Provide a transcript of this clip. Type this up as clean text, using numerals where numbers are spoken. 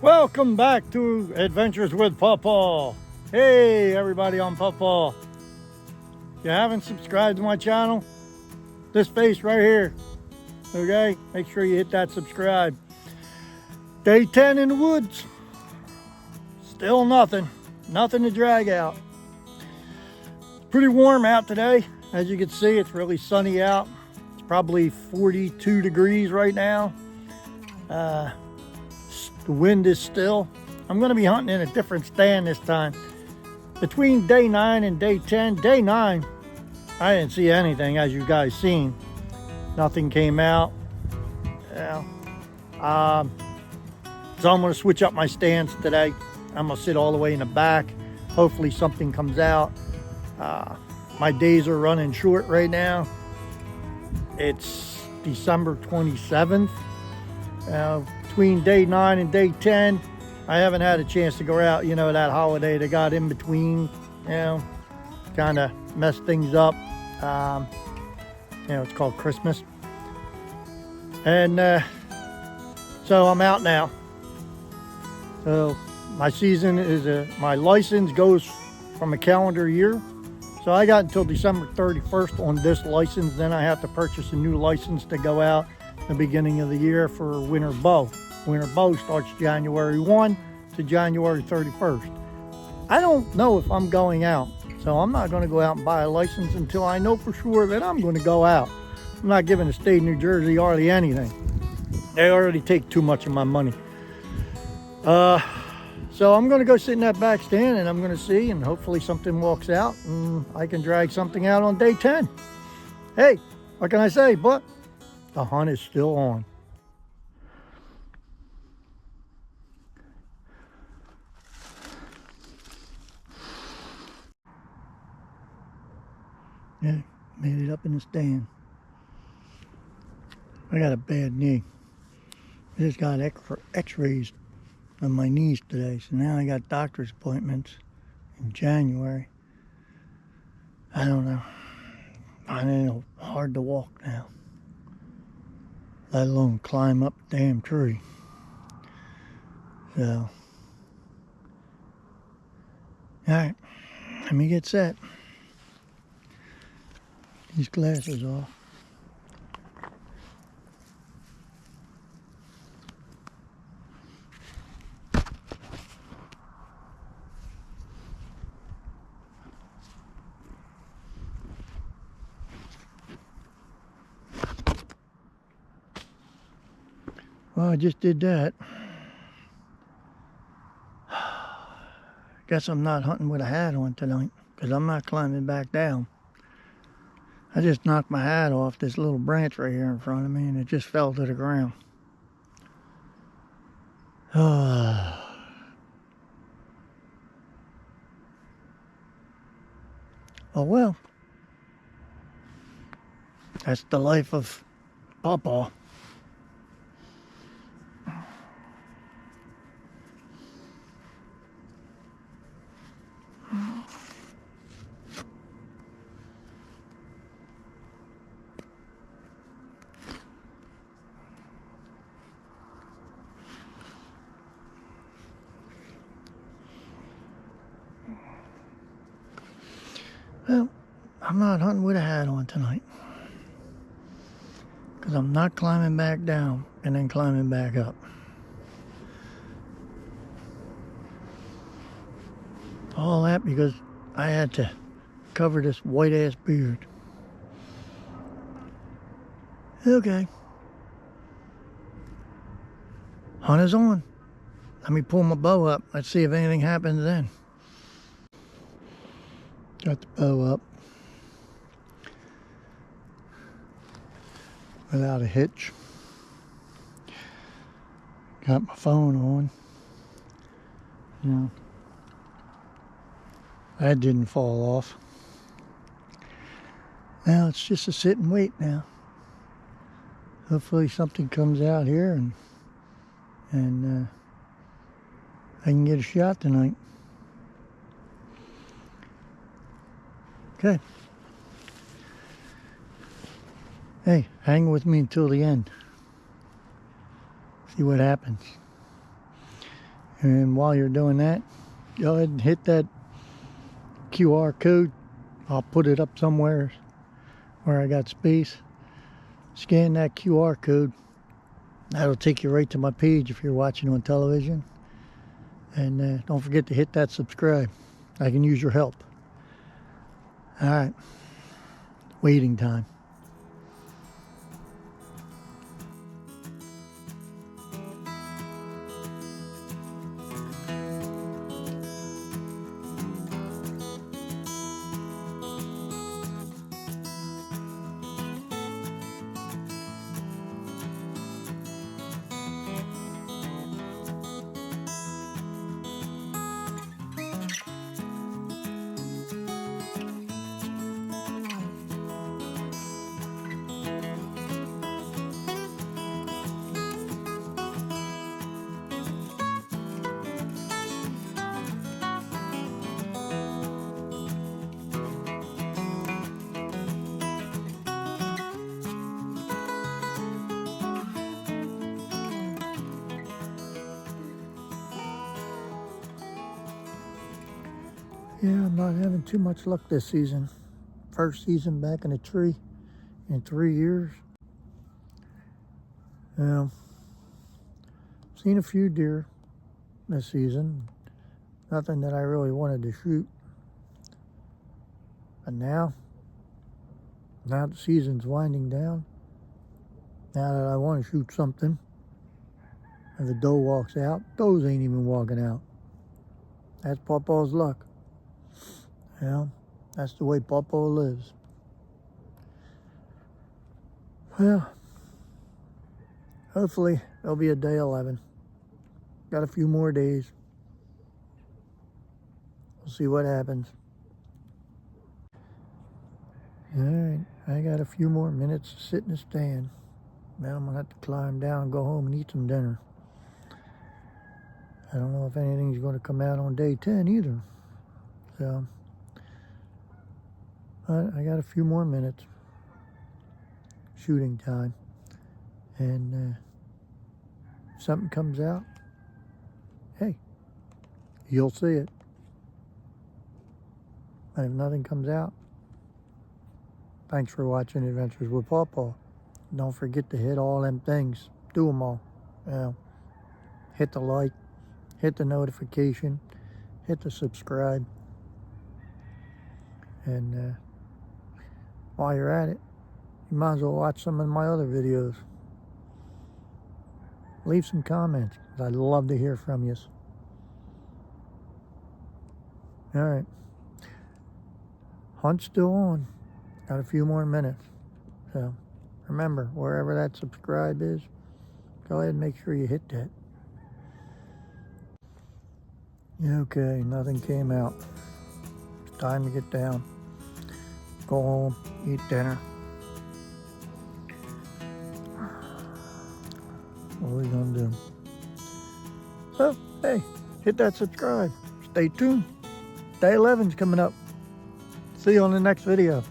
Welcome back to Adventures with Paw Paw. Hey everybody, I'm Paw Paw. If you haven't subscribed to my channel, this face right here, okay? Make sure you hit that subscribe. Day 10 in the woods. Still nothing to drag out. It's pretty warm out today. As you can see, it's really sunny out. It's probably 42 degrees right now. The wind is still. I'm going to be hunting in a different stand this time. Between day 9 and day 10, day 9, I didn't see anything, as you guys seen. Nothing came out. Yeah. So I'm going to switch up my stance today. I'm going to sit all the way in the back. Hopefully something comes out. My days are running short right now. It's December 27th. Between day 9 and day 10, I haven't had a chance to go out. You know, that holiday that got in between, you know, kind of messed things up. You know, it's called Christmas. And so I'm out now. So my season is, my license goes from a calendar year. So I got until December 31st on this license. Then I have to purchase a new license to go out the beginning of the year for winter bow. Winter bow starts January 1 to January 31st. I don't know if I'm going out, so I'm not going to go out and buy a license until I know for sure that I'm going to go out. I'm not giving the state of New Jersey hardly anything. They already take too much of my money. So I'm going to go sit in that back stand and I'm going to see, and hopefully something walks out and I can drag something out on day 10. Hey, what can I say? But the hunt is still on. Yeah, made it up in the stand. I got a bad knee. I just got x-rays on my knees today, so now I got doctor's appointments in January. I don't know. Finding it hard to walk now, let alone climb up a damn tree. So, alright, let me get set. These glasses off. Well, I just did that. Guess I'm not hunting with a hat on tonight, because I'm not climbing back down. I just knocked my hat off this little branch right here in front of me, and it just fell to the ground. Oh well. That's the life of Paw Paw. Well, I'm not hunting with a hat on tonight, because I'm not climbing back down and then climbing back up. All that because I had to cover this white ass beard. Okay. Hunt is on. Let me pull my bow up. Let's see if anything happens then. Got the bow up without a hitch. Got my phone on. You know, that didn't fall off. Now it's just a sit and wait now. Hopefully something comes out here and I can get a shot tonight. Okay. Hey, hang with me until the end. See what happens. And while you're doing that, go ahead and hit that QR code. I'll put it up somewhere where I got space. Scan that QR code. That'll take you right to my page if you're watching on television. And don't forget to hit that subscribe. I can use your help. All right. Waiting time. Yeah, I'm not having too much luck this season. First season back in a tree in 3 years. Seen a few deer this season. Nothing that I really wanted to shoot. But now the season's winding down. Now that I want to shoot something, and the doe walks out, does ain't even walking out. That's Paw Paw's luck. That's the way Paw Paw lives. Well, hopefully there'll be a day 11. Got a few more days. We'll see what happens. All right, I got a few more minutes to sit in the stand. Now I'm gonna have to climb down and go home and eat some dinner. I don't know if anything's gonna come out on day 10 either. So, but I got a few more minutes. Shooting time. And if something comes out, hey, you'll see it. And if nothing comes out, thanks for watching Adventures with Paw Paw. Don't forget to hit all them things. Do them all. Hit the like, hit the notification, hit the subscribe. And while you're at it, you might as well watch some of my other videos. Leave some comments. I'd love to hear from you. All right. Hunt's still on. Got a few more minutes. So remember, wherever that subscribe is, go ahead and make sure you hit that. Okay, nothing came out. It's time to get down. Go home, eat dinner. What are we gonna do? So, hey, hit that subscribe. Stay tuned. Day 11's coming up. See you on the next video.